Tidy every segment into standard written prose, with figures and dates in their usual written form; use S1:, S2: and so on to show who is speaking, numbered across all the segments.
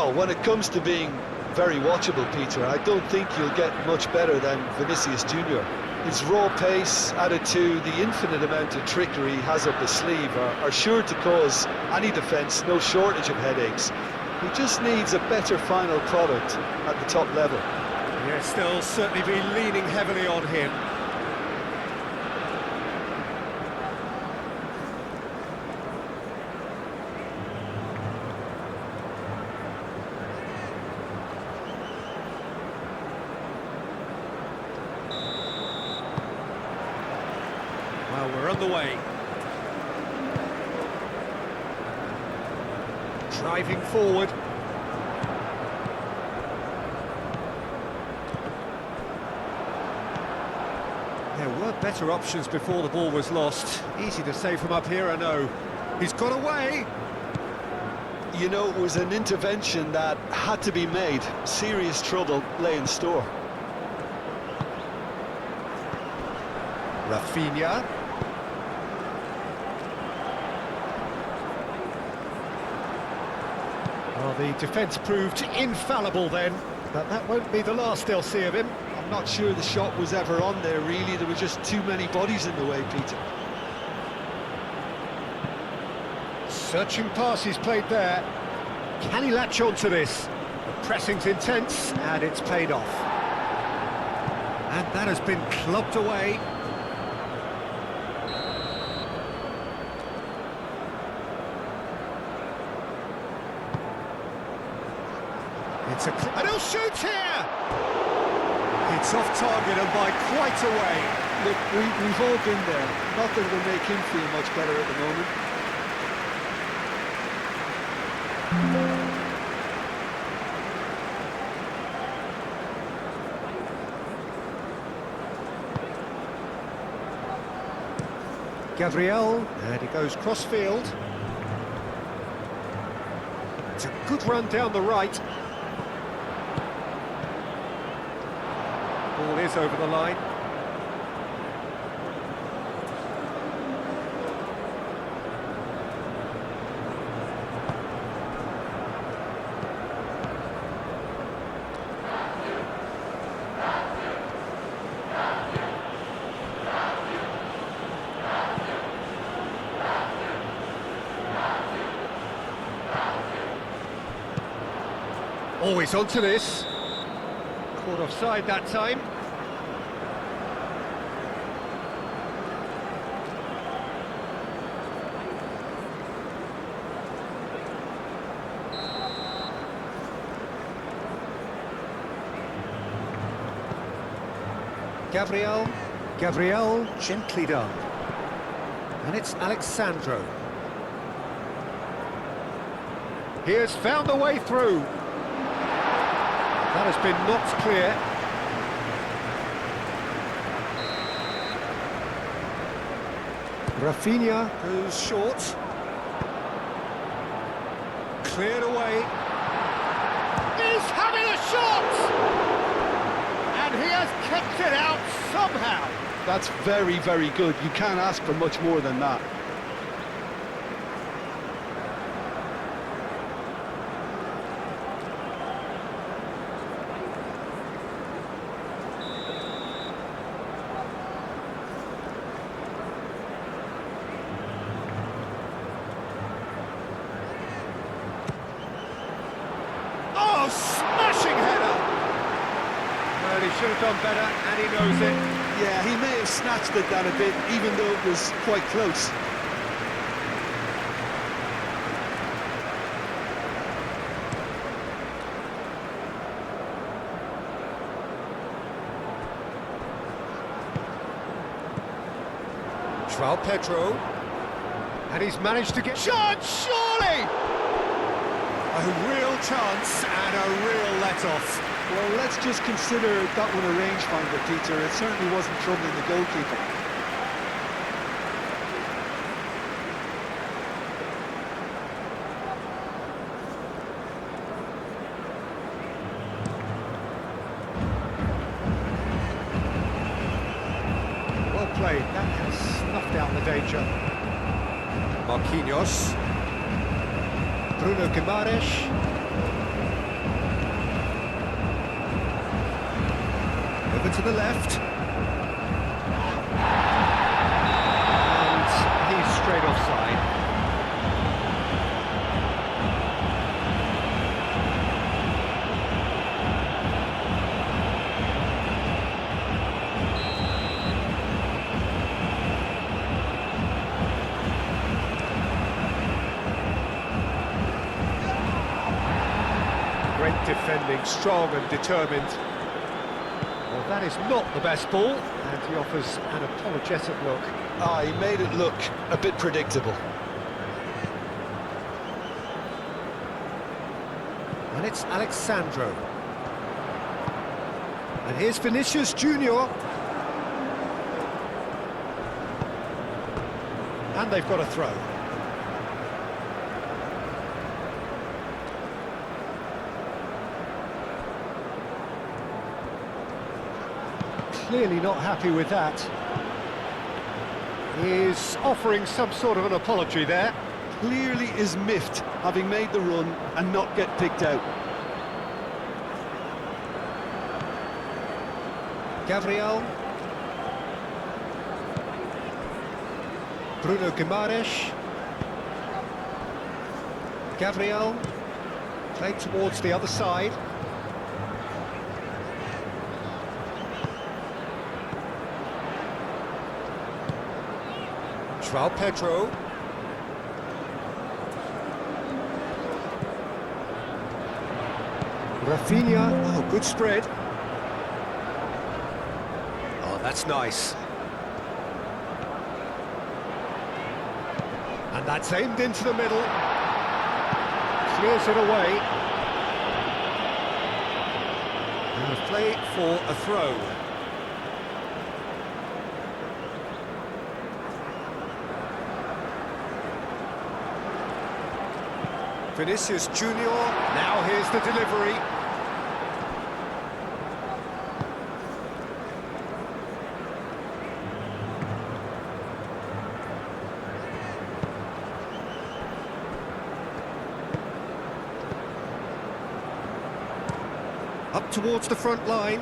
S1: Well, when it comes to being very watchable, Peter, I don't think you'll get much better than Vinicius Junior. His raw pace, added to the infinite amount of trickery he has up his sleeve, are sure to cause any defence no shortage of headaches. He just needs a better final product at the top level.
S2: Yes, they'll certainly be leaning heavily on him. Well, we're on the way. Driving forward. There were better options before the ball was lost. Easy to say from up here, I know. He's got away.
S1: You know, it was an intervention that had to be made. Serious trouble lay in store.
S2: Rafinha. Well, the defence proved infallible then, but that won't be the last they'll see of him.
S1: I'm not sure the shot was ever on there, really. There were just too many bodies in the way, Peter.
S2: Searching pass he's played there. Can he latch on to this? The pressing's intense, and it's paid off. And that has been clubbed away. It's and he'll shoot here! It's off target and by quite a way.
S1: Look, we've all been there. Not that it'll make him feel much better at the moment.
S2: Gabriel, and he goes cross-field. It's a good run down the right. Ball is over the line. Always onto this. Caught offside that time. Gabriel, gently done. And it's Alexandro. He has found a way through. That has been knocked clear. Rafinha goes short. Cleared away. He's having a shot! And he has kept it out somehow.
S1: That's very, very good. You can't ask for much more than that.
S2: Oh, smashing header! Well, he should have done better, and he knows it.
S1: Yeah, he may have snatched it down a bit, even though it was quite close.
S2: João Pedro, and he's managed to get... Chance, surely! A real chance and a real let-off.
S1: Well, let's just consider that one a rangefinder, Peter. It certainly wasn't troubling the goalkeeper.
S2: Well played, that has snuffed out the danger. Marquinhos. Bruno Guimaraes. to the left. And he's straight offside. Great defending, strong and determined. Well, that is not the best ball, and he offers an apologetic look.
S1: Ah, he made it look a bit predictable.
S2: And it's Alexandro. And here's Vinicius Junior. And they've got a throw. Clearly not happy with that. He's offering some sort of an apology there.
S1: Clearly is miffed, having made the run and not get picked out.
S2: Gabriel. Bruno Guimaraes. Gabriel. Played towards the other side. João Pedro. Rafinha. Oh, good spread. Oh, that's nice. And that's aimed into the middle. Clears it away. And a play for a throw. Vinicius Junior, now here's the delivery. Up towards the front line.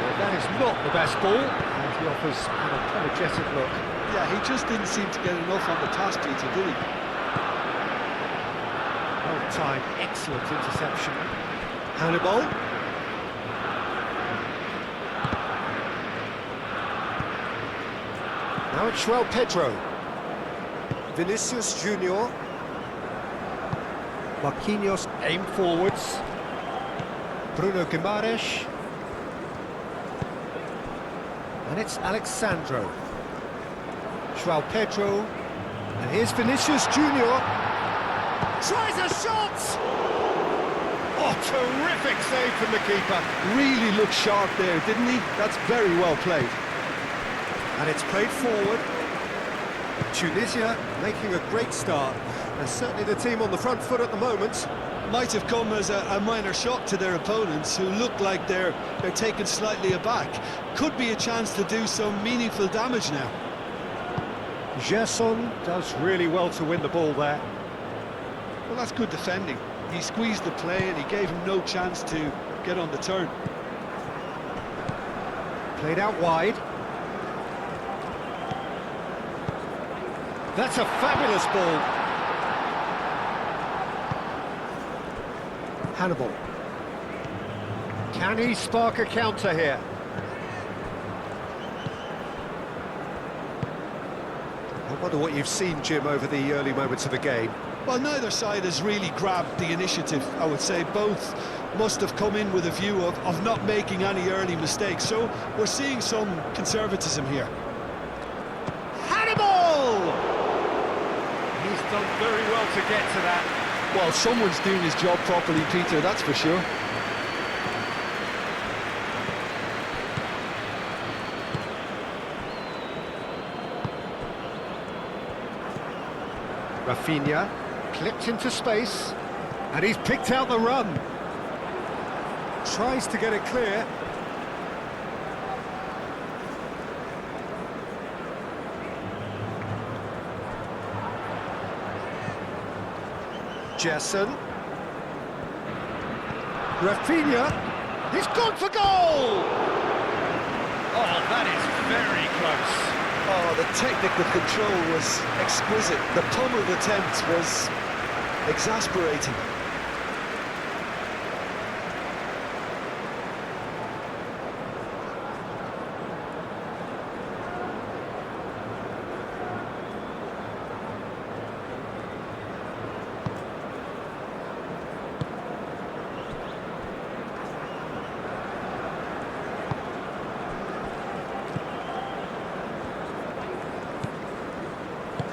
S2: Well, that is not the best ball, and he offers an apologetic look.
S1: Yeah, he just didn't seem to get enough on the pass, Peter, did he?
S2: Well timed, excellent interception. Hannibal. Now it's João Pedro. Vinicius Junior. Marquinhos aimed forwards. Bruno Guimaraes. And it's Alexandro. João Pedro, and here's Vinicius Junior. Tries a shot! Oh, terrific save from the keeper.
S1: Really looked sharp there, didn't he? That's very well played.
S2: And it's played forward. Tunisia making a great start. They're certainly the team on the front foot at the moment.
S1: Might have come as a minor shock to their opponents, who look like they're taken slightly aback. Could be a chance to do some meaningful damage now.
S2: Gerson does really well to win the ball there.
S1: Well, that's good defending. He squeezed the play and he gave him no chance to get on the turn.
S2: Played out wide. That's a fabulous ball. Hannibal. Can he spark a counter here? I wonder what you've seen, Jim, over the early moments of the game.
S1: Well, neither side has really grabbed the initiative, I would say. Both must have come in with a view of not making any early mistakes. So we're seeing some conservatism here. Hannibal!
S2: He's done very well to get to that.
S1: Well, someone's doing his job properly, Peter, that's for sure.
S2: Rafinha clipped into space, and he's picked out the run. Tries to get it clear. Gerson. Rafinha, he's gone for goal! Oh, that is very close.
S1: Oh, the technical control was exquisite. The pummeled attempt was exasperating.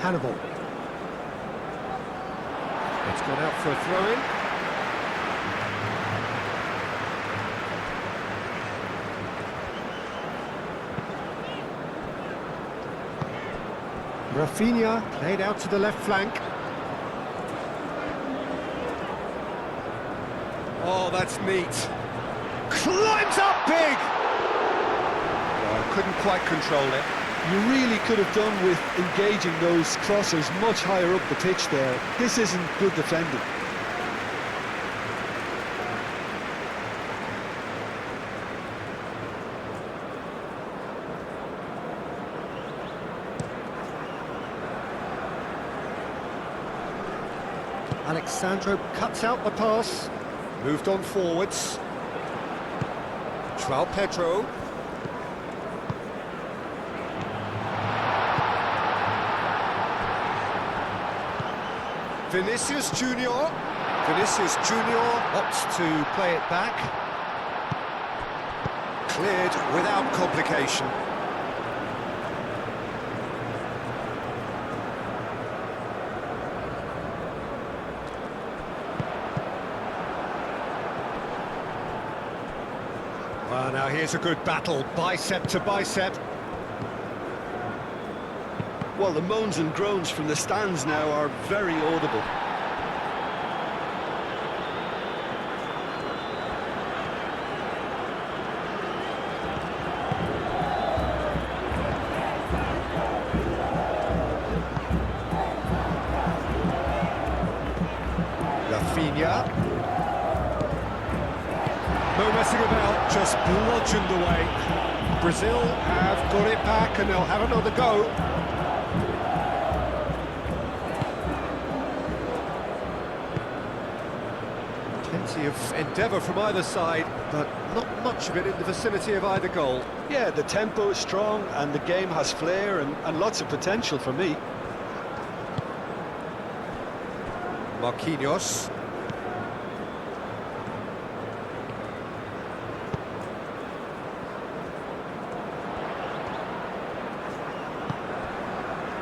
S2: Hannibal. It's gone out for a throw-in. Rafinha played out to the left flank. Oh, that's neat. Climbs up big! Oh, couldn't quite control it.
S1: You really could have done with engaging those crossers much higher up the pitch there. This isn't good defending.
S2: Alexandro cuts out the pass. Moved on forwards. João Pedro. Vinicius Junior. Vinicius Junior opts to play it back. Cleared without complication. Well, now here's a good battle, bicep to bicep.
S1: Well, the moans and groans from the stands now are very audible.
S2: Rafinha. No messing about, just bludgeoned away. Brazil have got it back and they'll have another go. Plenty of endeavour from either side, but not much of it in the vicinity of either goal.
S1: Yeah, the tempo is strong and the game has flair and lots of potential for me.
S2: Marquinhos.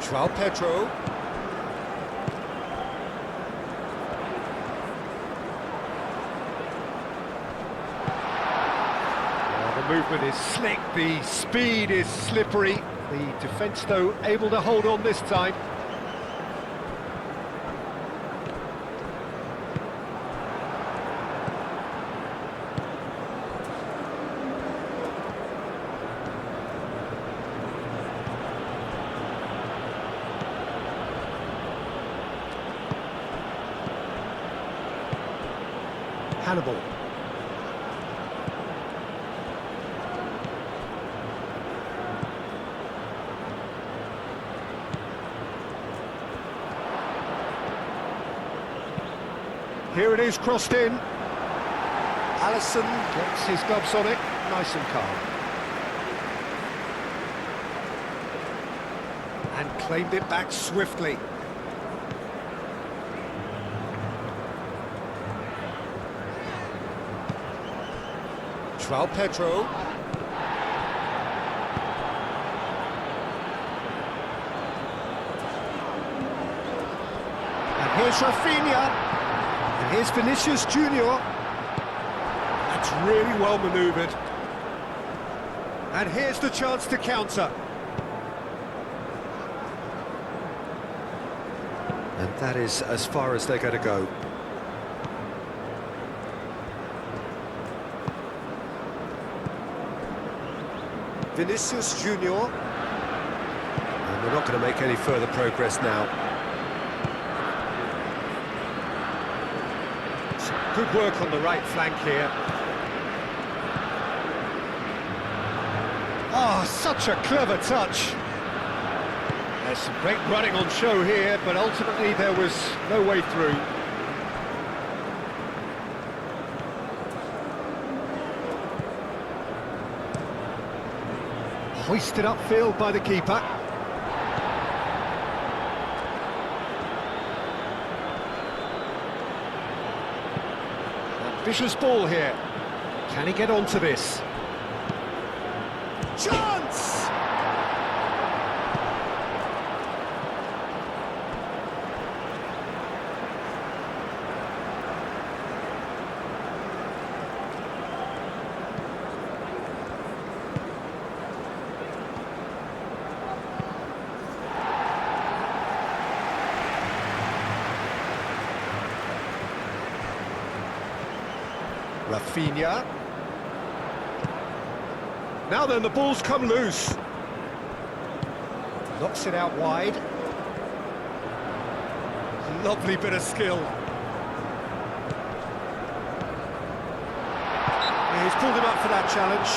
S2: João Pedro. The movement is slick, the speed is slippery. The defence, though, able to hold on this time. Hannibal. Here it is, crossed in. Alisson gets his gloves on it, nice and calm. And claimed it back swiftly. João Pedro. And here's Rafinha. And here's Vinicius Junior. That's really well manoeuvred. And here's the chance to counter. And that is as far as they're going to go. Vinicius Junior. And they're not going to make any further progress now. Good work on the right flank here. Oh, such a clever touch. There's some great running on show here, but ultimately there was no way through. Hoisted upfield by the keeper. Ambitious ball here. Can he get onto this? Chance! Rafinha. Now then, the ball's come loose. Knocks it out wide. Lovely bit of skill. Yeah, he's pulled him up for that challenge.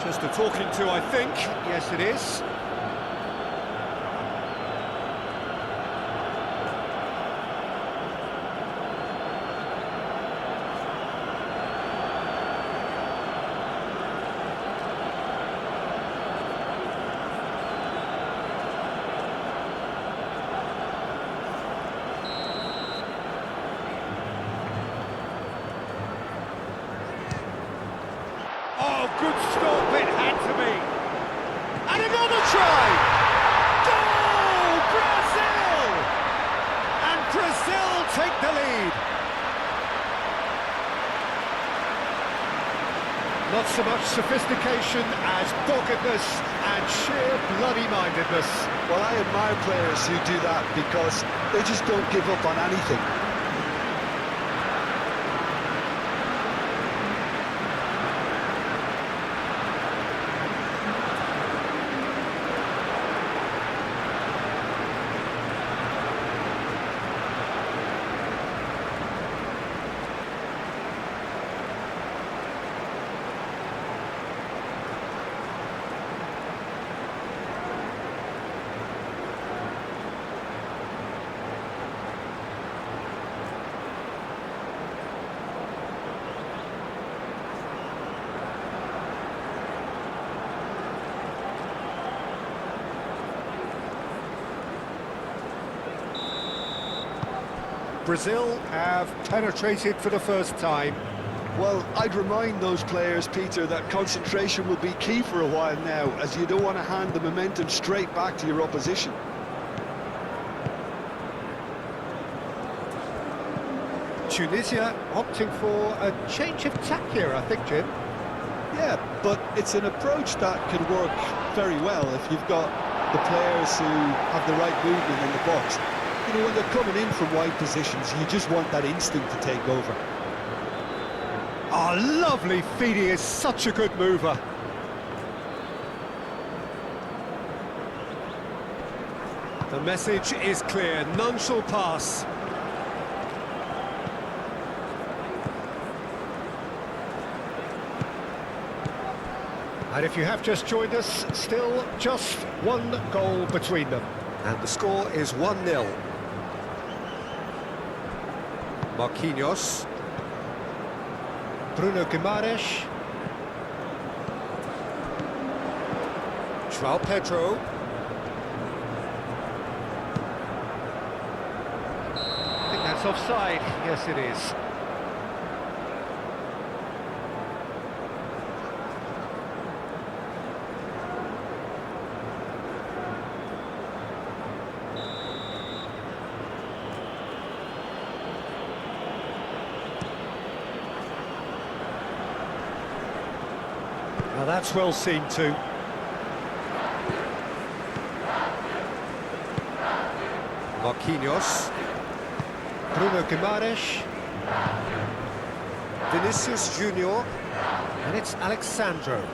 S2: Just a talking to, I think. Yes, it is. Oh, good stop, it had to be. And another try! Goal! Brazil! And Brazil take the lead. Not so much sophistication as doggedness and sheer bloody-mindedness.
S1: Well, I admire players who do that because they just don't give up on anything.
S2: Brazil have penetrated for the first time.
S1: Well, I'd remind those players, Peter, that concentration will be key for a while now, as you don't want to hand the momentum straight back to your opposition.
S2: Tunisia opting for a change of tack here, I think, Jim.
S1: Yeah, but it's an approach that can work very well if you've got the players who have the right movement in the box. You know, when they're coming in from wide positions, you just want that instinct to take over.
S2: Oh, lovely feed, he is such a good mover. The message is clear, none shall pass. And if you have just joined us, still just one goal between them. And the score is 1-0. Marquinhos. Bruno Guimaraes. João Pedro. I think that's offside. Yes, it is. Now that's well seen too. Marquinhos. Bruno Guimaraes. Vinicius Junior. And it's Alexandro.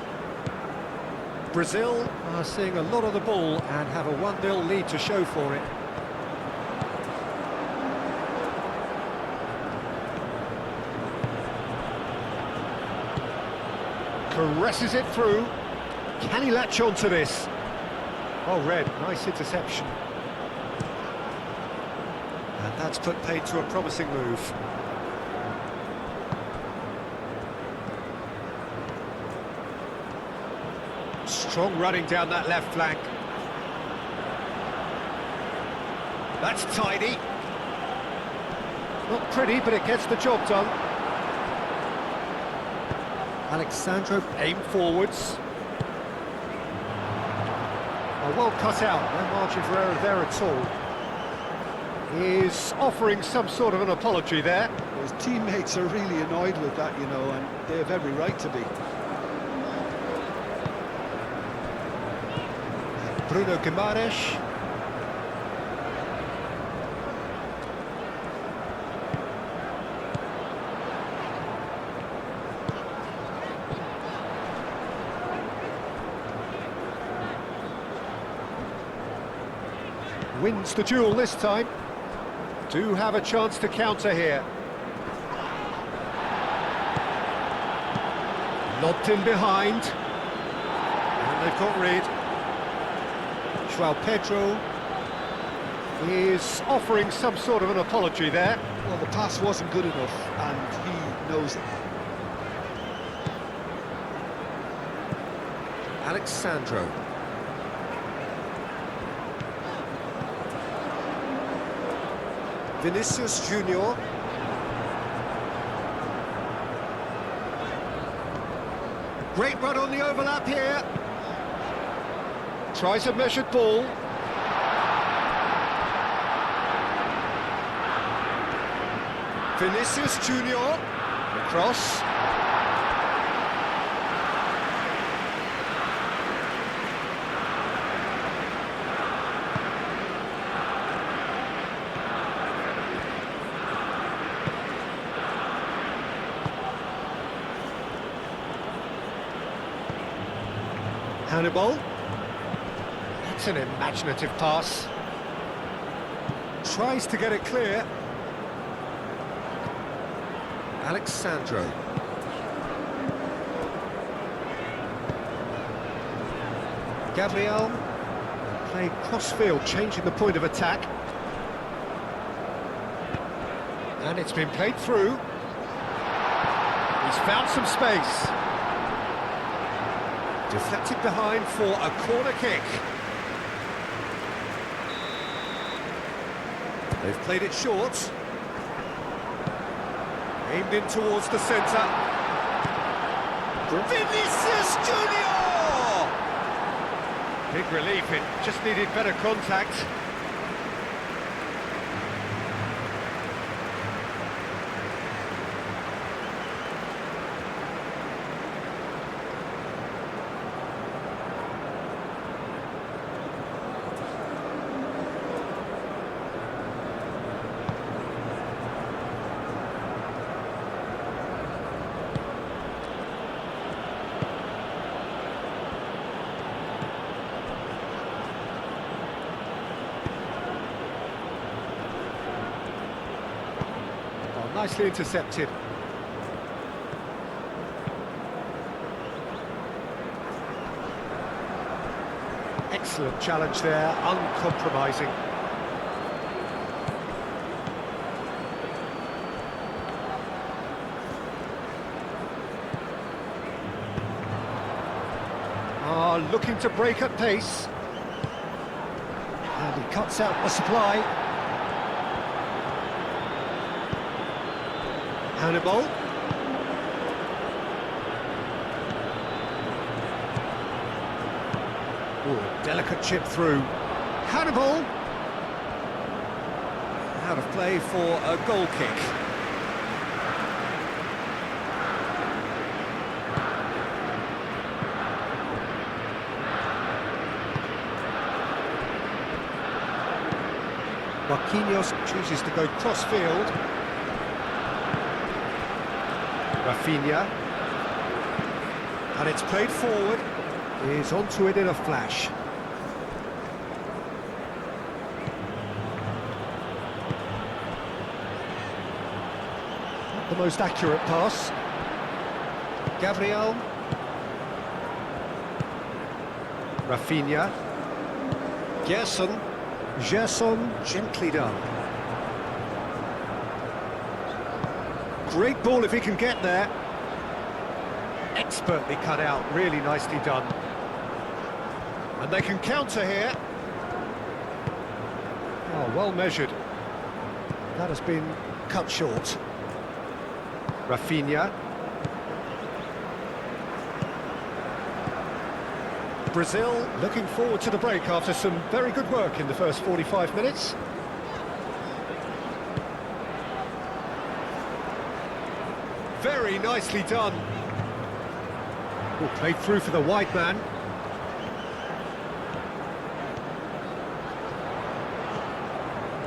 S2: Brazil are seeing a lot of the ball and have a 1-0 lead to show for it. caresses it through. Can he latch on to this? Oh, Red, nice interception. And that's put paid to a promising move. Strong running down that left flank. That's tidy. Not pretty, but it gets the job done. Alexandro aim forwards. Oh, well cut out, no margin for error there at all. He's offering some sort of an apology there.
S1: His teammates are really annoyed with that, you know, and they have every right to be.
S2: Bruno Guimaraes. Wins the duel this time. Do have a chance to counter here. Lobbed in behind. And they've got rid. João Pedro is offering some sort of an apology there.
S1: Well, the pass wasn't good enough, and he knows it.
S2: Alexandro. Vinicius Junior. Great run on the overlap here. Tries a measured ball. Vinicius Junior. Cross. Hannibal. That's an imaginative pass. Tries to get it clear. Alexandro. Gabriel. Played cross-field, changing the point of attack. And it's been played through. He's found some space. Deflected behind for a corner kick. They've played it short. Aimed in towards the centre. Vinicius Junior! Big relief, it just needed better contact. Nicely intercepted. Excellent challenge there, uncompromising. Looking to break at pace. And he cuts out the supply. Hannibal. Ooh, delicate chip through. Hannibal. Out of play for a goal kick. Marquinhos chooses to go cross-field. Rafinha, and it's played forward. He's onto it in a flash. Not the most accurate pass. Gabriel, Rafinha. Gerson, gently done. Great ball if he can get there. Expertly cut out, really nicely done. And they can counter here. Oh, well measured. That has been cut short. Rafinha. Brazil looking forward to the break after some very good work in the first 45 minutes. Very nicely done. Oh, played through for the wide man.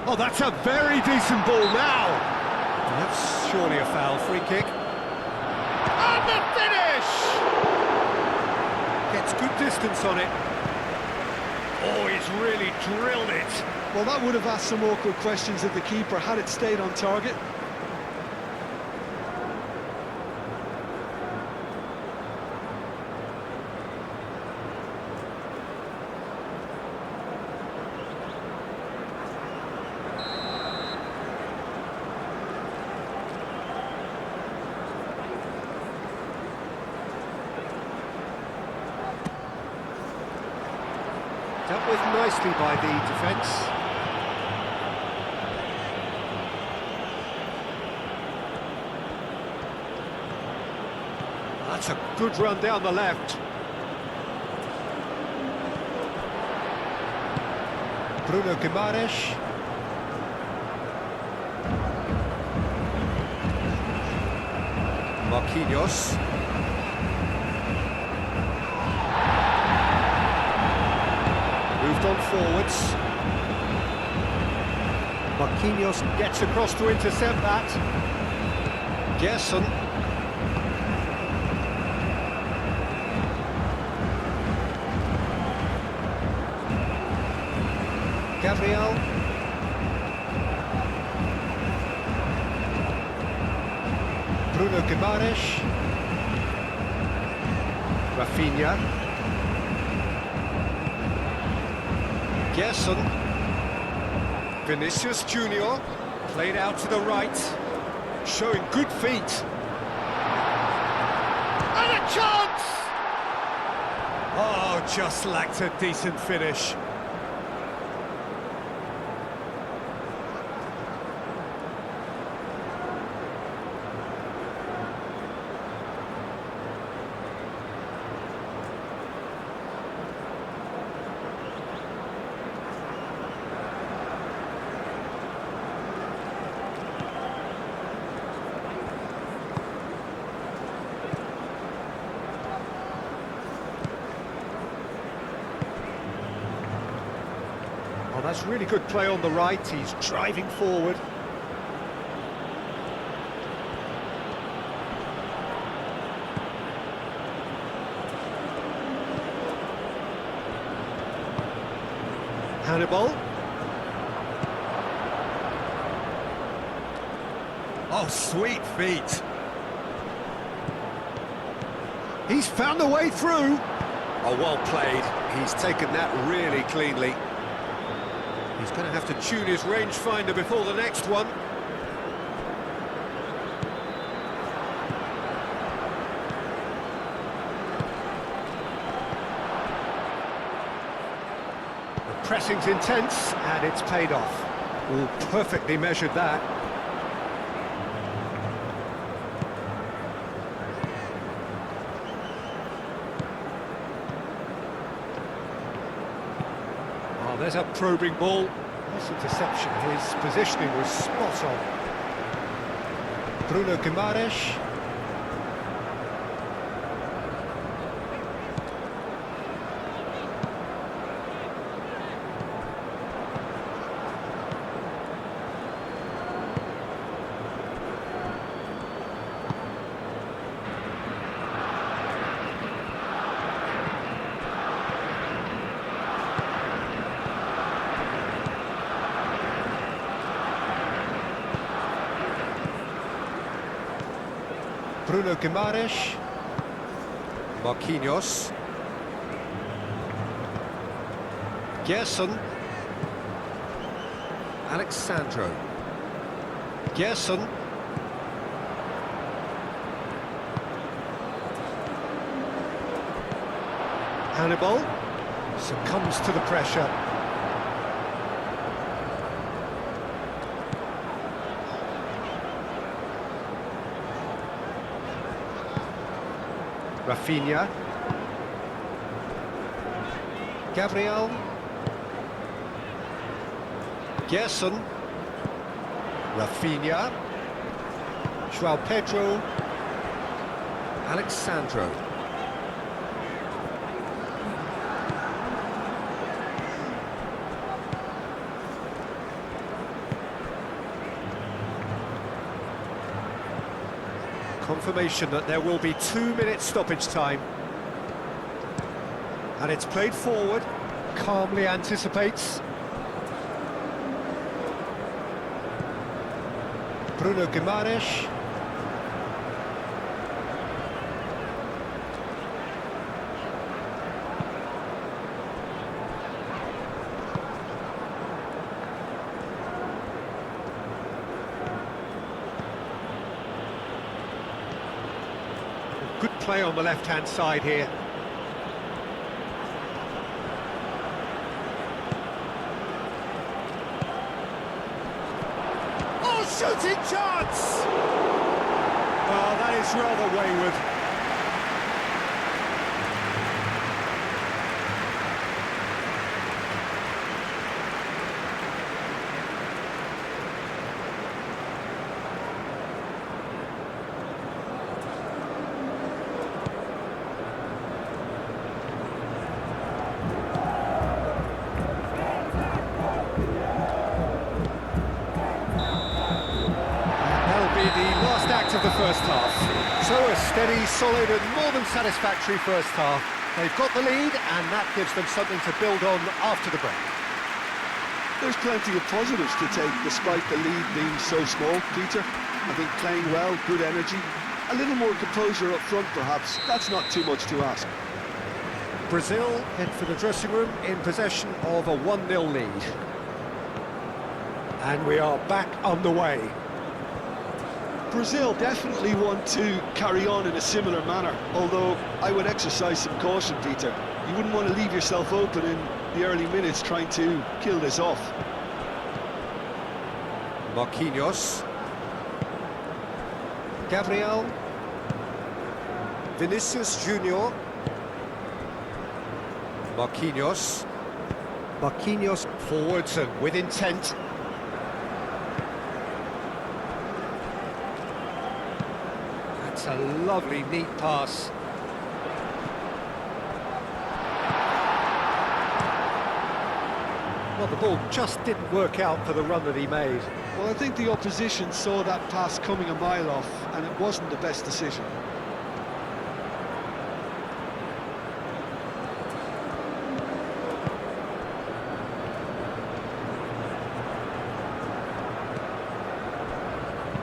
S2: Oh, that's a very decent ball now. That's surely a foul, free kick. And the finish! Gets good distance on it. Oh, he's really drilled it.
S1: Well, that would have asked some awkward questions of the keeper had it stayed on target.
S2: Dealt with nicely by the defence. That's a good run down the left. Bruno Guimaraes. Marquinhos. Moved on forwards. Marquinhos gets across to intercept that. Gerson. Gabriel. Bruno Guimaraes. Rafinha. Gerson. Vinicius Junior, played out to the right, showing good feet. And a chance! Oh, just lacked a decent finish. Oh, that's really good play on the right. He's driving forward. Hannibal. Oh, sweet feet. He's found a way through. Oh, well played. He's taken that really cleanly. He's going to have to tune his rangefinder before the next one. The pressing's intense, and it's paid off. Ooh, perfectly measured that. Oh, there's a probing ball. Nice interception. His positioning was spot on. Bruno Guimaraes. Bruno Guimaraes. Marquinhos. Gerson. Alexandro. Gerson. Hannibal succumbs to the pressure. Rafinha. Gabriel. Gerson. Rafinha. João Pedro. Alexandro. Confirmation that there will be 2 minutes stoppage time. And it's played forward, calmly anticipates. Bruno Guimaraes. Good play on the left-hand side here. Oh, shooting chance! Oh, that is rather wayward. Of the first half. So a steady, solid and more than satisfactory first half. They've got the lead and that gives them something to build on after the break.
S1: There's plenty of positives to take despite the lead being so small, Peter. I think playing well, good energy, a little more composure up front perhaps. That's not too much to ask.
S2: Brazil head for the dressing room in possession of a 1-0 lead. And we are back underway.
S1: Brazil definitely want to carry on in a similar manner, although I would exercise some caution, Peter. You wouldn't want to leave yourself open in the early minutes trying to kill this off.
S2: Marquinhos. Gabriel. Vinicius Junior. Marquinhos. Marquinhos forwards and with intent. That's a lovely, neat pass. Well, the ball just didn't work out for the run that he made.
S1: Well, I think the opposition saw that pass coming a mile off, and it wasn't the best decision.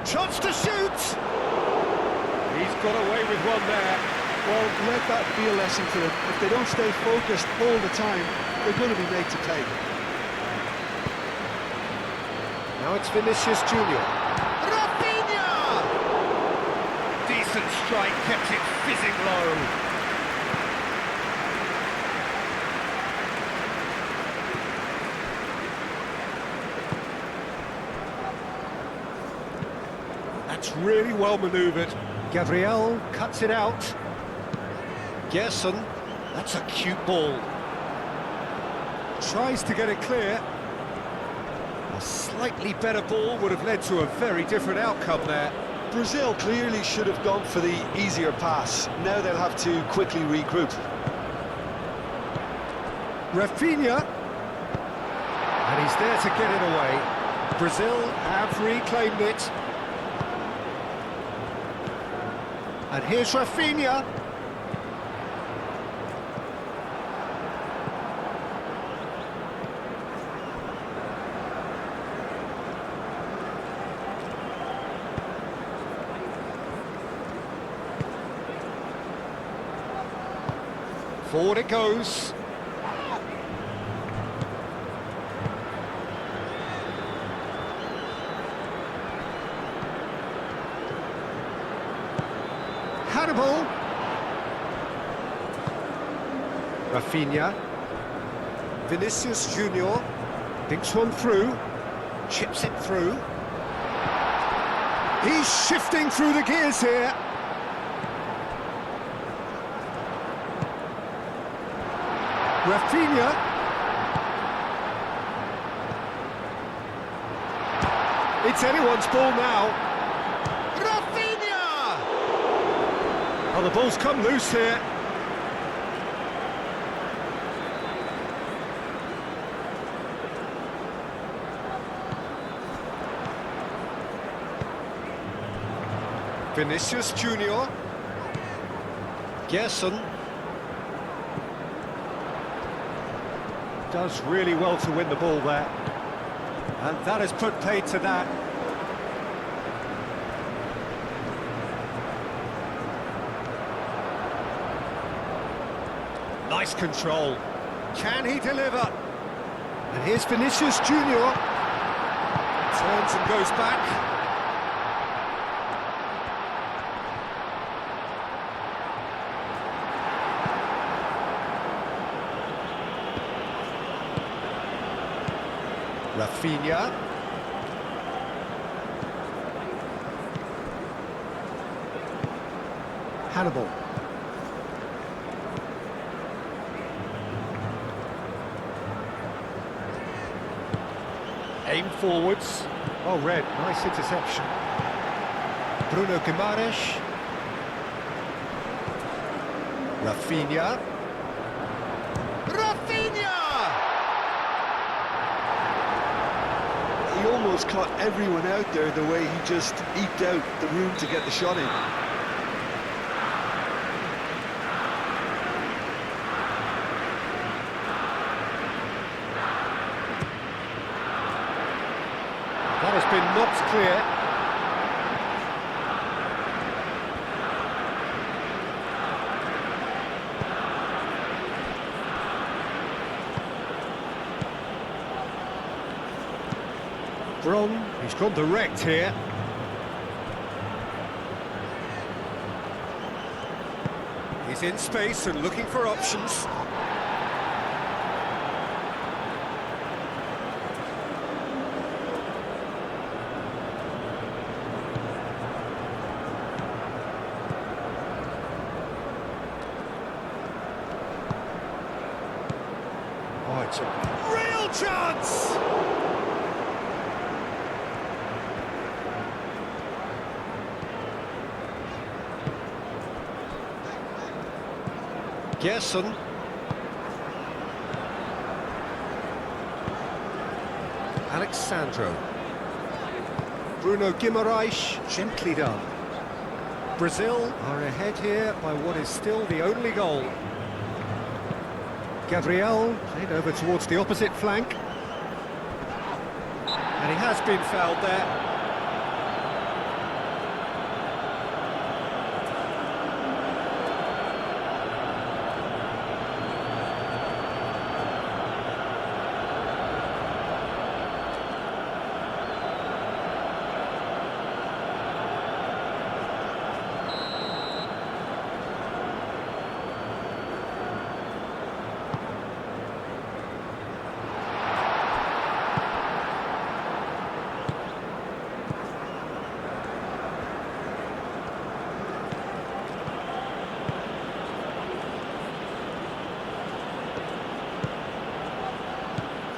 S2: Chance to shoot! He's got away with one there.
S1: Well, let that be a lesson for them. If they don't stay focused all the time, they're going to be made to pay.
S2: Now it's Vinicius Junior. Rafinha! Decent strike, kept it fizzing low. That's really well manoeuvred. Gabriel cuts it out. Gerson, that's a cute ball. Tries to get it clear. A slightly better ball would have led to a very different outcome there.
S1: Brazil clearly should have gone for the easier pass. Now they'll have to quickly regroup.
S2: Rafinha. And he's there to get it away. Brazil have reclaimed it. And here's Rafinha. Forward it goes. Hannibal. Rafinha. Vinicius Junior. Dinks one through. Chips it through. He's shifting through the gears here. Rafinha. It's anyone's ball now. Rafinha! Oh, the ball's come loose here. Vinicius Junior. Gerson. Does really well to win the ball there. And that has put paid to that. Nice control. Can he deliver? And here's Vinicius Junior. Turns and goes back. Rafinha. Hannibal. Aim forwards. Oh, red. Nice interception. Bruno Guimaraes. Rafinha. Rafinha!
S1: He almost caught everyone out there the way he just eked out the room to get the shot in.
S2: That has been knocked clear. Bron, he's gone direct here. He's in space and looking for options. Oh, it's a real chance! Gerson. Alexandro. Bruno Guimaraes, gently done. Brazil are ahead here by what is still the only goal. Gabriel played over towards the opposite flank. And he has been fouled there.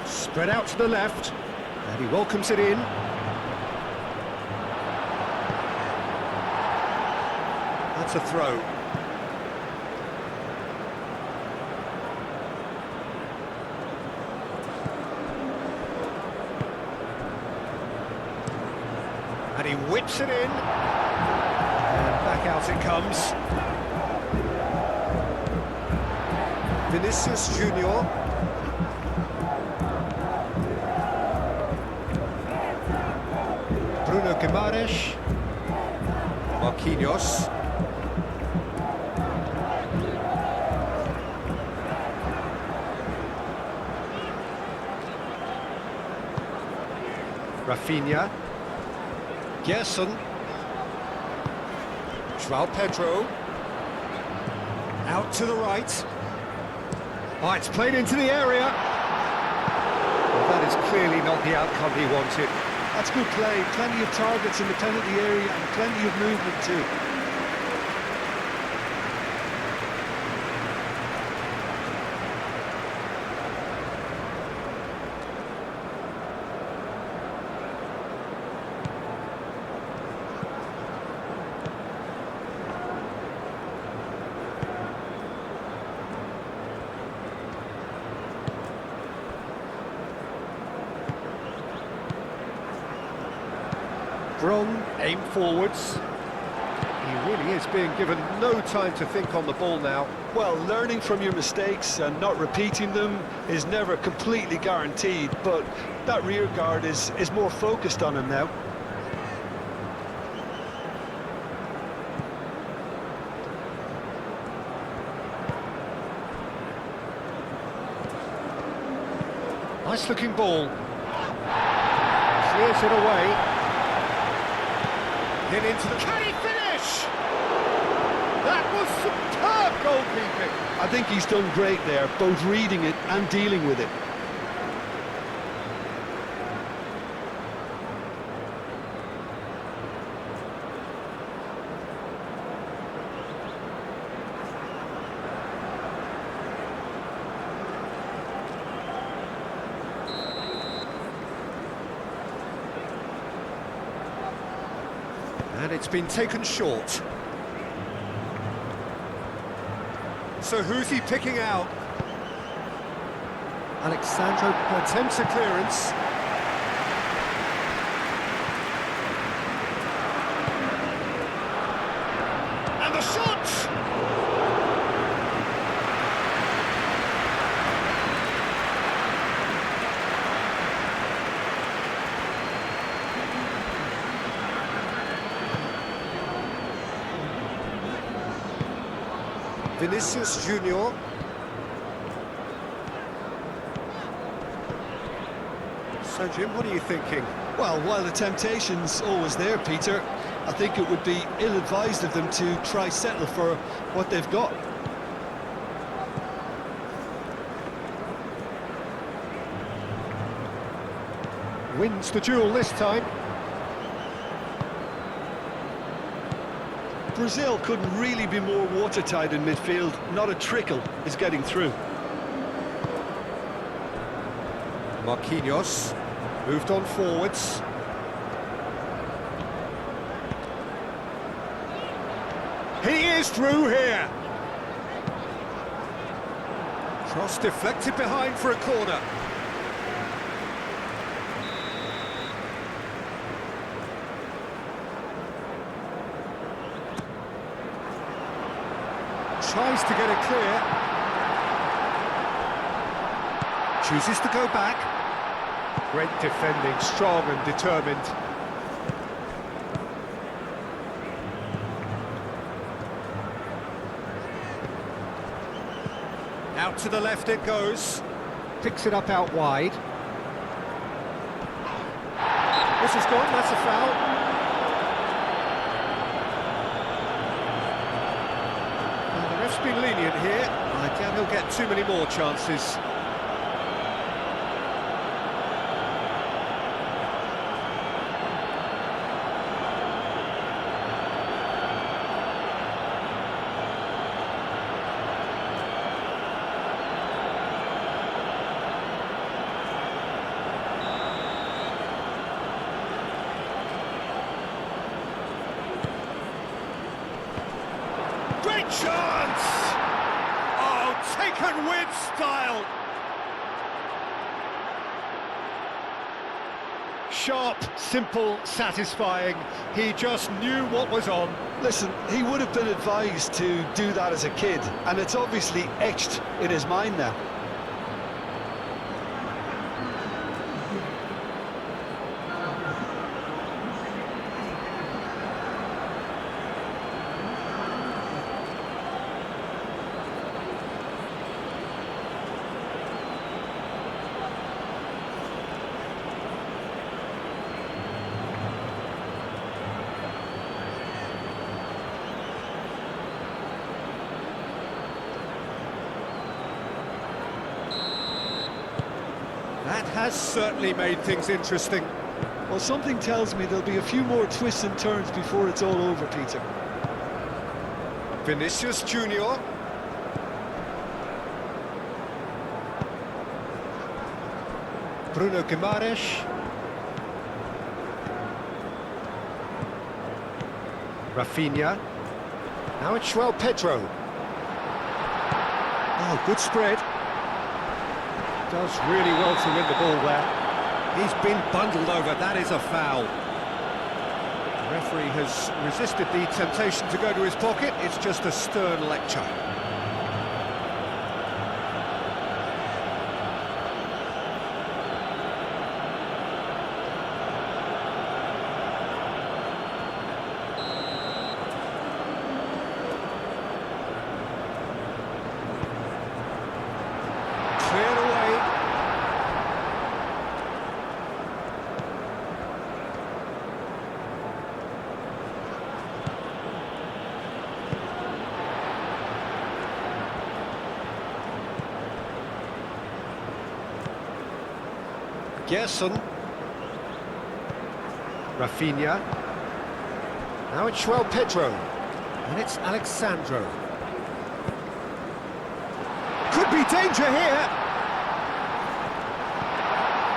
S2: Spread out to the left, and he welcomes it in. That's a throw. And he whips it in. And back out it comes. Vinicius Junior. Bruno Guimaraes, Marquinhos, Rafinha, Gerson, João Pedro, Out to the right. Oh, it's played into the area. Well, that is clearly not the outcome he wanted.
S1: That's good play. Plenty of targets in the penalty area and plenty of movement too.
S2: Wrong, aim forwards. He really is being given no time to think on the ball now.
S1: Well, learning from your mistakes and not repeating them is never completely guaranteed, but that rear guard is more focused on him now.
S2: Nice looking ball. Clears it away. In into the... Can he finish? That was superb goalkeeping.
S1: I think he's done great there, both reading it and dealing with it.
S2: And it's been taken short. So who's he picking out? Alexandro attempts a clearance. And the shot! Vinicius Junior. So Jim, what are you thinking?
S1: Well, while the temptation's always there, Peter, I think it would be ill-advised of them to try settle for what they've got.
S2: Wins the duel this time.
S1: Brazil couldn't really be more watertight in midfield. Not a trickle is getting through.
S2: Marquinhos moved on forwards. He is through here. Cross deflected behind for a corner. Tries to get it clear. Chooses to go back. Great defending, strong and determined. Out to the left it goes. Picks it up out wide. This is gone, that's a foul. Ref's been lenient here. I doubt he'll get too many more chances. Great chance! Oh, taken with style! Sharp, simple, satisfying. He just knew what was on.
S1: Listen, he would have been advised to do that as a kid, and it's obviously etched in his mind now.
S2: has certainly made things interesting.
S1: Well, something tells me there'll be a few more twists and turns before it's all over, Peter.
S2: Vinicius Junior. Bruno Guimaraes. Rafinha. Now it's João Pedro. Oh, good spread. Does really well to win the ball there. He's been bundled over, that is a foul. The referee has resisted the temptation to go to his pocket, it's just a stern lecture. Cleared away. Gerson. Rafinha. Now it's João Pedro. And it's Alexandro. Could be danger here.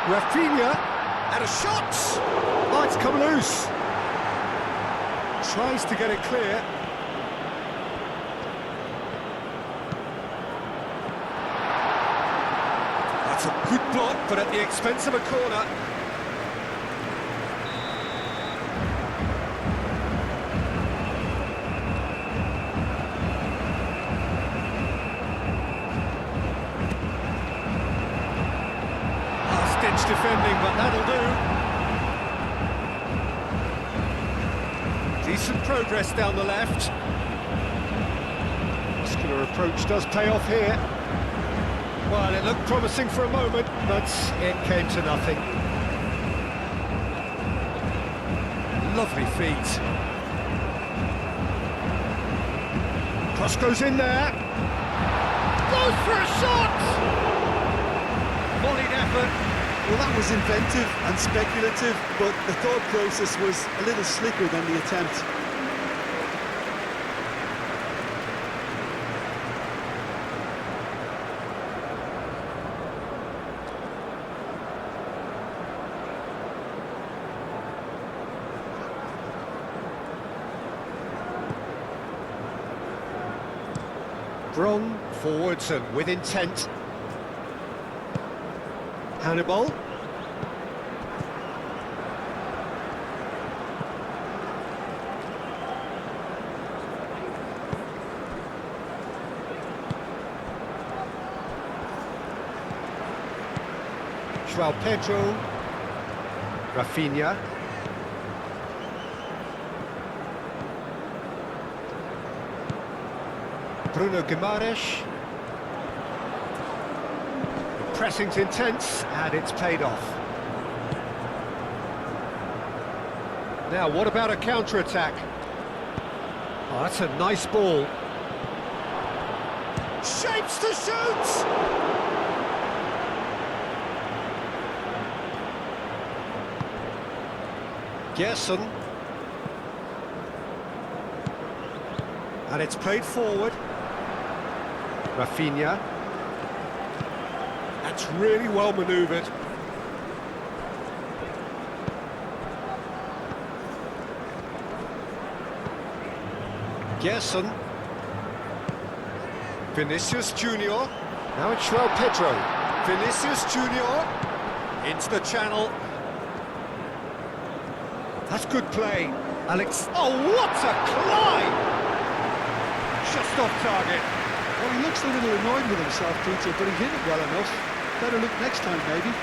S2: Rafinha. And a shot! Oh, it's come loose. Tries to get it clear. That's a good block, but at the expense of a corner. Last-ditch defending, but that'll do. Decent progress down the left. Muscular approach does pay off here. Well, it looked promising for a moment, but it came to nothing. Lovely feet. Cross goes in there. Goes for a shot! Volleyed effort.
S1: Well, that was inventive and speculative, but the thought process was a little slicker than the attempt.
S2: Bron forwards and with intent. Hannibal. João Pedro. Rafinha. Bruno Guimaraes. The pressing's intense, and it's paid off. Now, what about a counter-attack? Oh, that's a nice ball. Shapes to shoot! Gerson. And it's played forward. Rafinha. That's really well manoeuvred. Gerson. Vinicius Junior. Now it's João Pedro. Vinicius Junior. Into the channel. That's good play. Alex. Oh, what a climb! Just off target.
S1: Well, he looks a little annoyed with himself, Peter, but he hit it well enough. Better look next time, maybe.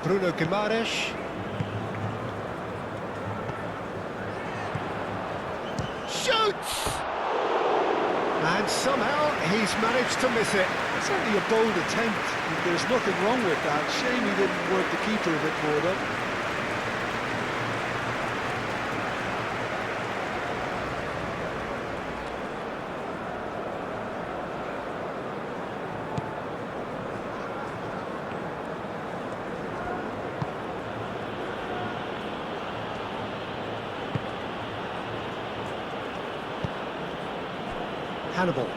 S2: Bruno Guimaraes. Shoots! And somehow he's managed to miss it.
S1: Certainly a bold attempt. There's nothing wrong with that. Shame he didn't work the keeper a bit more, though.
S2: Hannibal.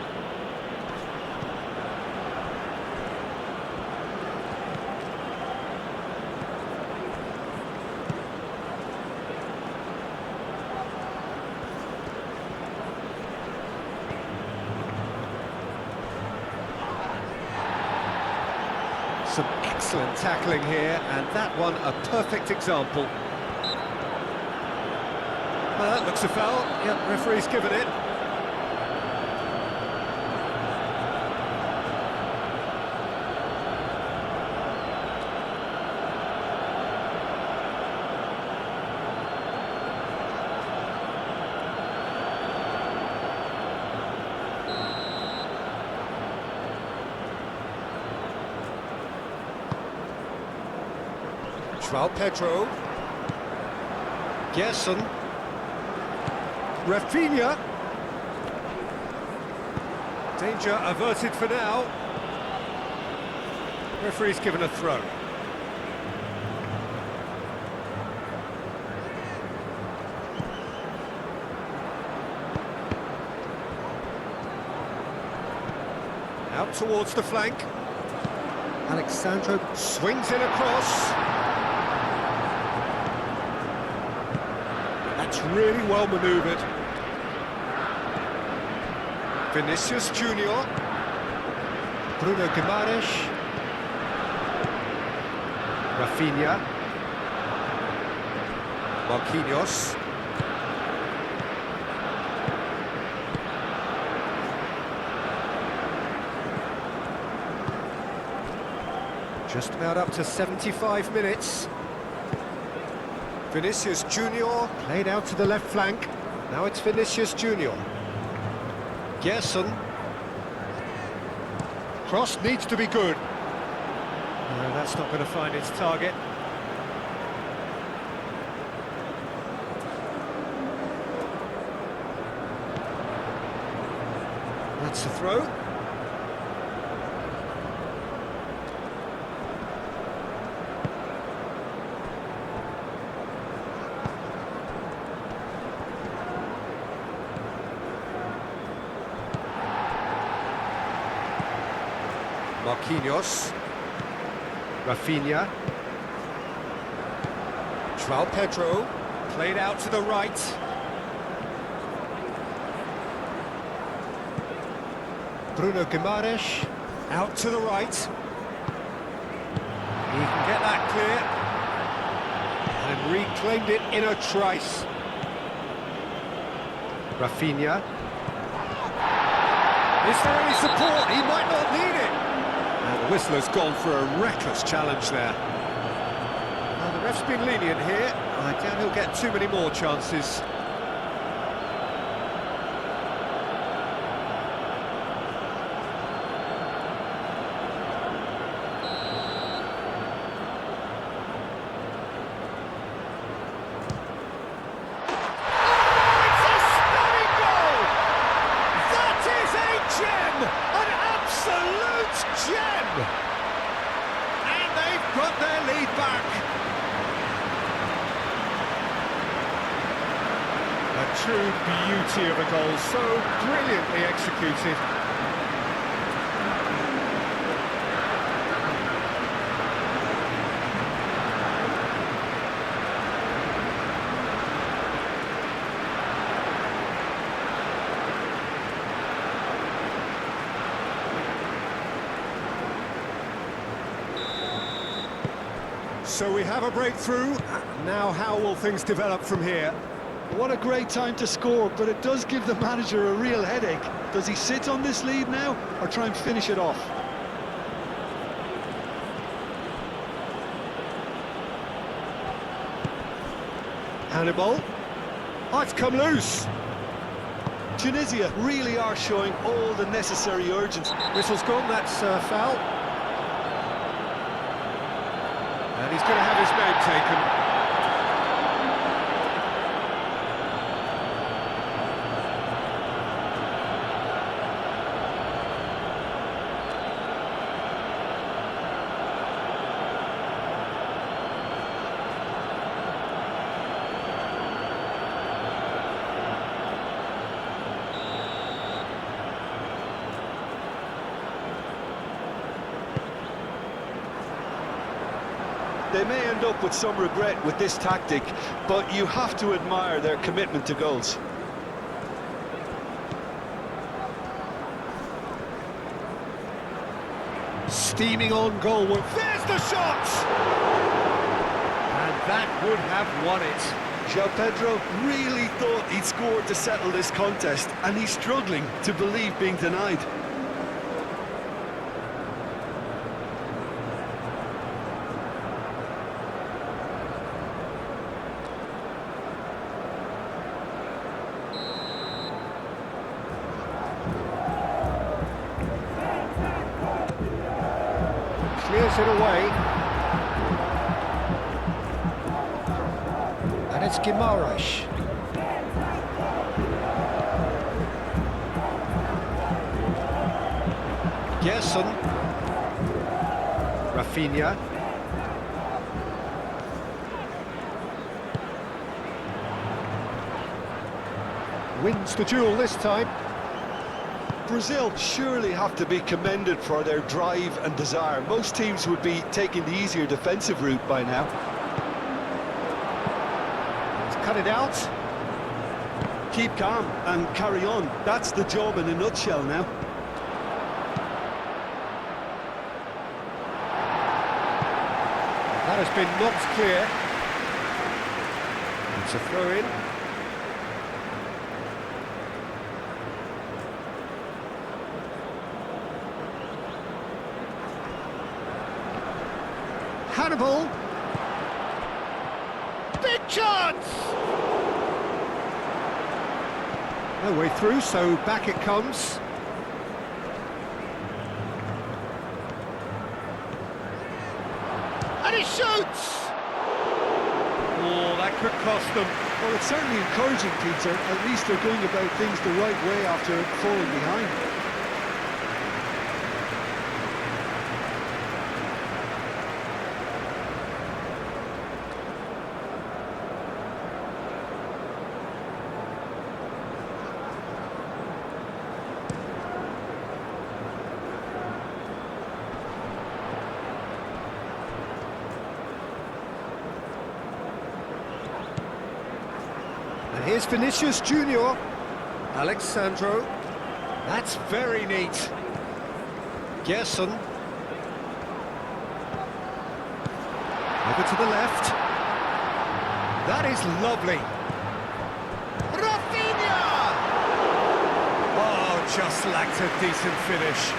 S2: Some excellent tackling here, and that one a perfect example. Well, that looks a foul. Yep, referee's given it. João Pedro. Gerson. Rafinha. Danger averted for now. Referee's given a throw. Out towards the flank. Alexandro swings in across. That's really well manoeuvred. Vinicius Junior. Bruno Guimaraes. Rafinha. Marquinhos. Just about up to 75 minutes. Vinicius Junior played out to the left flank. Now it's Vinicius Junior. Gerson. Cross needs to be good. No, that's not going to find its target. That's a throw. Marquinhos. Rafinha. João Pedro. Played out to the right. Bruno Guimaraes. Out to the right. He can get that clear. And reclaimed it in a trice. Rafinha. Is there any support? He might not need it. And the whistler's gone for a reckless challenge there. Now the ref's been lenient here. I doubt he'll get too many more chances. Gem! And they've got their lead back. A true beauty of a goal, so brilliantly executed. So we have a breakthrough. Now how will things develop from here?
S1: What a great time to score, but it does give the manager a real headache. Does he sit on this lead now, or try and finish it off?
S2: Hannibal. Oh, it's come loose.
S1: Tunisia really are showing all the necessary urgency.
S2: Whistle's gone, that's foul. And he's going to have his name taken.
S1: They may end up with some regret with this tactic, but you have to admire their commitment to goals.
S2: Steaming on goal. There's the shot! And that would have won it.
S1: João Pedro really thought he'd scored to settle this contest, and he's struggling to believe being denied.
S2: Clears it away. And it's Guimaraes. Gerson. Rafinha. Wins the duel this time.
S1: Brazil surely have to be commended for their drive and desire. Most teams would be taking the easier defensive route by now.
S2: Let's cut it out.
S1: Keep calm and carry on. That's the job in a nutshell now.
S2: That has been knocked clear. It's a throw-in. Hannibal. Big chance! No way through, so back it comes. And he shoots! Oh, that could cost them.
S1: Well, it's certainly encouraging, Peter. At least they're going about things the right way after falling behind.
S2: And here's Vinicius Junior. Alexandro. That's very neat. Gerson. Over to the left. That is lovely. Rafinha! Oh, just lacked a decent finish.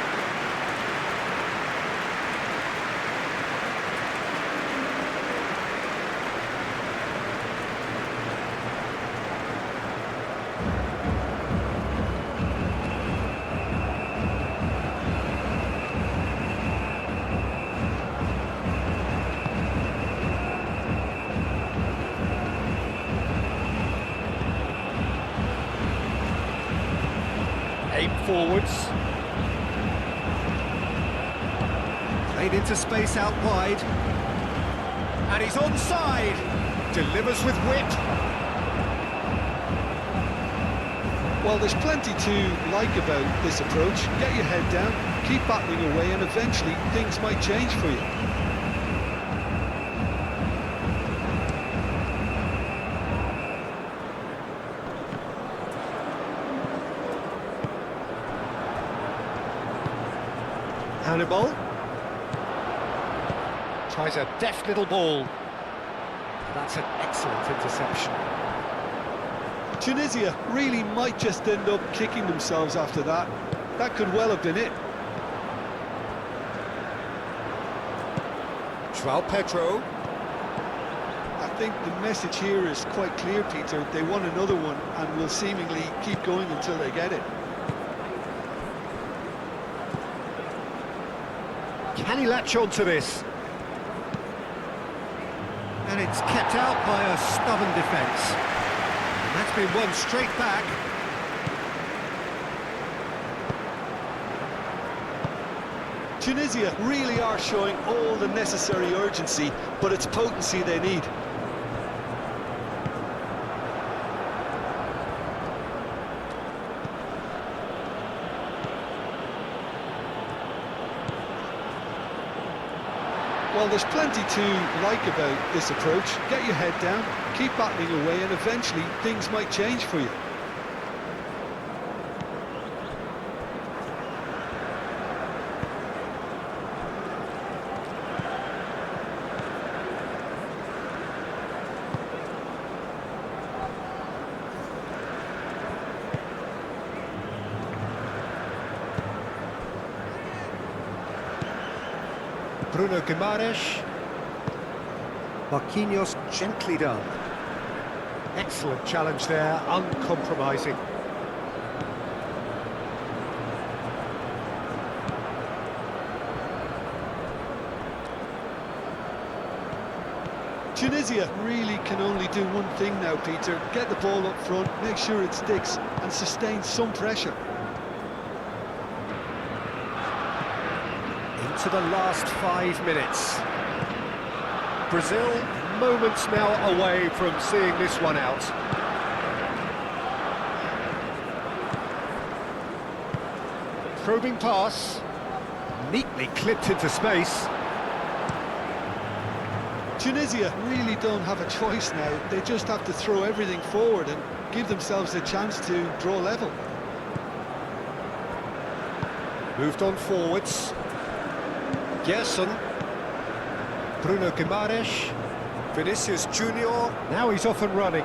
S2: Aim forwards. Played into space out wide. And he's onside. Delivers with wit.
S1: Well, there's plenty to like about this approach. Get your head down, keep battling away, and eventually things might change for you.
S2: Hannibal. Tries a deft little ball. That's an excellent interception.
S1: Tunisia really might just end up kicking themselves after that. That could well have been it.
S2: João Pedro.
S1: That think the message here is quite clear, Peter. They want another one and will seemingly keep going until they get it.
S2: Can he latch on to this? And it's kept out by a stubborn defence. And that's been won straight back.
S1: Tunisia really are showing all the necessary urgency, but it's potency they need. Well, there's plenty to like about this approach. Get your head down, keep battling away, and eventually things might change for you.
S2: Bruno Guimaraes. Marquinhos gently done. Excellent challenge there, uncompromising.
S1: Tunisia really can only do one thing now, Peter. Get the ball up front, make sure it sticks, and sustain some pressure.
S2: To the last 5 minutes. Brazil, moments now away from seeing this one out. Probing pass, neatly clipped into space.
S1: Tunisia really don't have a choice now. They just have to throw everything forward and give themselves a chance to draw level.
S2: Moved on forwards. Gerson, Bruno Guimaraes, Vinicius Junior, now he's off and running.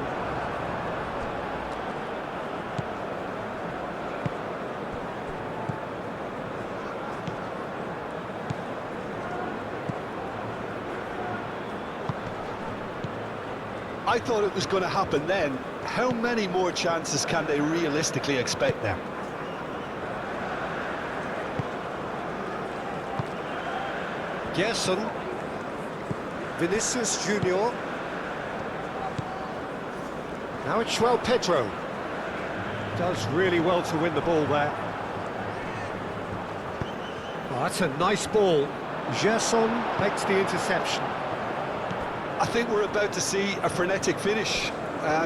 S1: I thought it was going to happen then. How many more chances can they realistically expect now?
S2: Gerson, Vinicius Junior. Now it's João Pedro. Does really well to win the ball there. Oh, that's a nice ball. Gerson makes the interception.
S1: I think we're about to see a frenetic finish.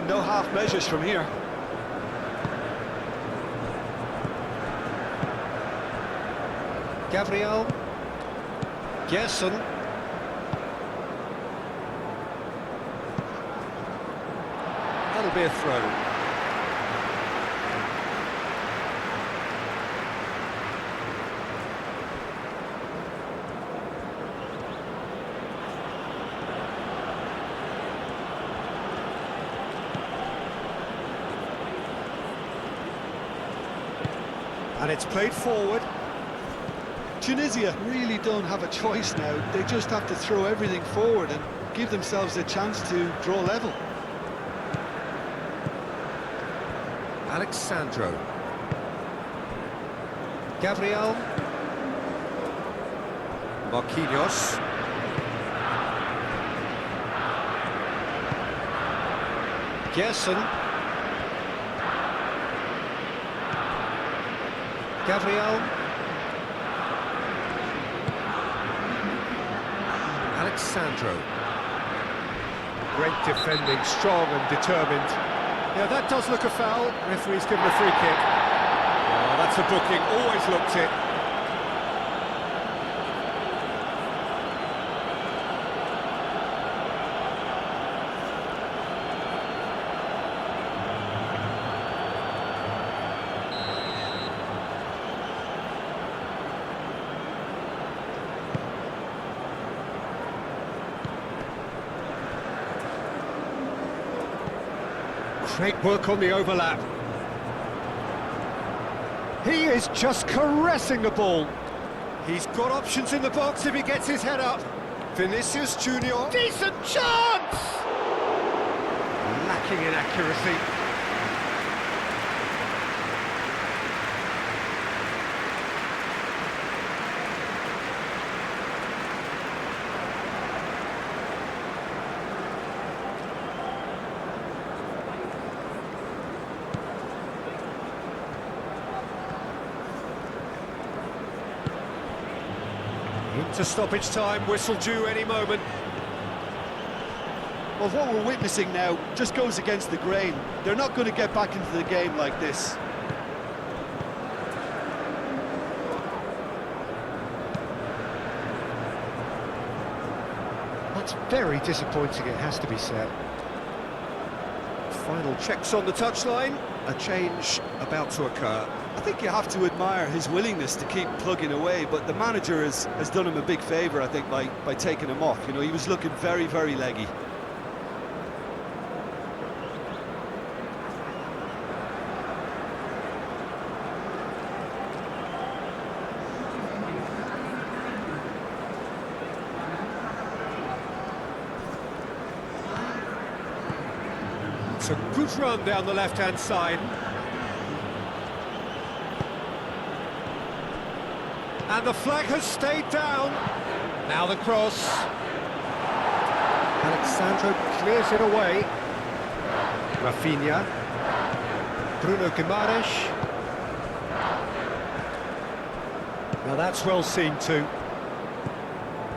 S1: No half measures from here.
S2: Gabriel. Gerson. That'll be a throw. And it's played forward.
S1: Tunisia really don't have a choice now. They just have to throw everything forward and give themselves a chance to draw level.
S2: Alexandro. Gabriel. Marquinhos. Gerson. Gabriel. Alexandro. Great defending, strong and determined. Yeah, that does look a foul. Referee's given a free kick. Oh, that's a booking, always looked it. Great work on the overlap. He is just caressing the ball. He's got options in the box if he gets his head up. Vinicius Junior. Decent chance! lacking in accuracy. Into stoppage time, whistle due any moment.
S1: Well, what we're witnessing now just goes against the grain. They're not going to get back into the game like this.
S2: That's very disappointing, it has to be said. Final checks on the touchline, a change about to occur.
S1: I think you have to admire his willingness to keep plugging away, but the manager has done him a big favour, I think, by taking him off. You know, he was looking very, very leggy.
S2: It's a good run down the left-hand side. And the flag has stayed down. Now the cross. Alexandro clears it away. Rafinha. Bruno Guimaraes. Now that's well seen too.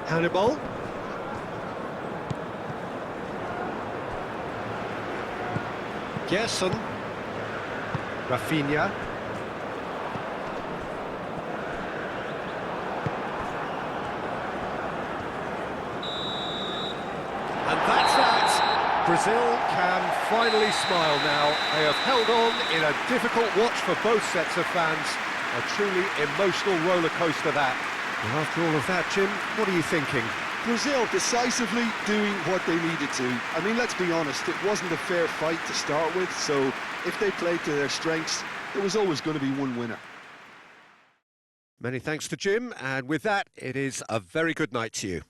S2: Hannibal. Gerson. Rafinha. And that's that. Brazil can finally smile now. They have held on in a difficult watch for both sets of fans. A truly emotional roller coaster that. And after all of that, Jim, what are you thinking?
S1: Brazil decisively doing what they needed to. I mean, let's be honest, it wasn't a fair fight to start with, so if they played to their strengths, there was always going to be one winner.
S2: Many thanks to Jim, and with that, it is a very good night to you.